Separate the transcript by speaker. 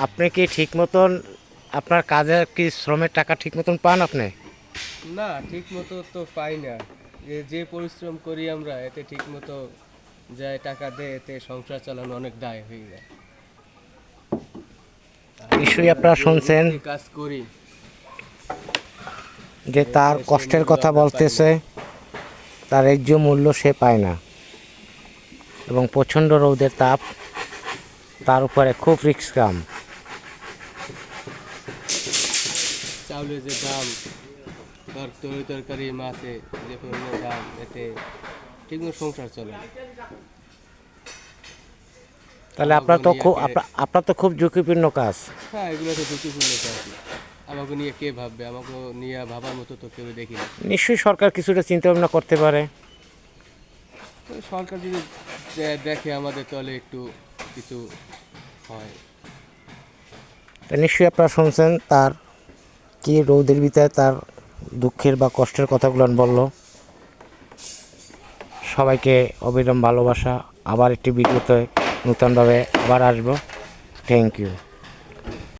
Speaker 1: আপনি কি ঠিক মতন আপনার কাজের কি শ্রমের টাকা ঠিক মতন পান আপনি?
Speaker 2: না, ঠিক মতো তো পাই না। যে পরিশ্রম করি আমরা এতে ঠিক মতো যায় টাকা দেয়, এতে সংসার চালানো অনেক দায় হয়ে যায়। আর
Speaker 1: নিশ্চয়ই
Speaker 2: আমরা
Speaker 1: আপনারা
Speaker 2: যে
Speaker 1: শুনছেন
Speaker 2: রোদে কাজ করি
Speaker 1: যে তার
Speaker 2: এতে সেই
Speaker 1: কষ্টের
Speaker 2: মূল্য
Speaker 1: কথা
Speaker 2: আমরা পাই না।
Speaker 1: বলতেছে, তার ন্যায্য মূল্য সে পায় না এবং প্রচণ্ড রৌদের তাপ তার উপরে খুব রিস্ক কাম।
Speaker 2: চাউলের যে দাম, তরি তরকারি মাছে যে পরিমাণে দাম, এতে ঠিকমতো সংসার চলে না।
Speaker 1: তাহলে
Speaker 2: আমাকে
Speaker 1: আপনার তো
Speaker 2: নিয়ে
Speaker 1: খুব
Speaker 2: কে
Speaker 1: আপনার তো খুব ঝুঁকিপূর্ণ কাজ।
Speaker 2: হ্যাঁ, এগুলো তো ঝুঁকিপূর্ণ কাজ। আমাকে নিয়ে কে ভাববে? আমাকে নিয়ে ভাবার মতো তো কেউ দেখি না।
Speaker 1: নিশ্চয়ই সরকার কিছুটা চিন্তা ভাবনা করতে পারে।
Speaker 2: তো সরকার যদি দেখে আমাদের, তাহলে একটু কিছু হয়।
Speaker 1: তা নিশ্চয়ই আপনারা শুনছেন তার কি রৌদের ভিতরে তার দুঃখের বা কষ্টের কথাগুলো বলল। সবাইকে অবিরাম ভালোবাসা। আবার একটি ভিডিওতে নূতনভাবে আবার আসবো। Thank you.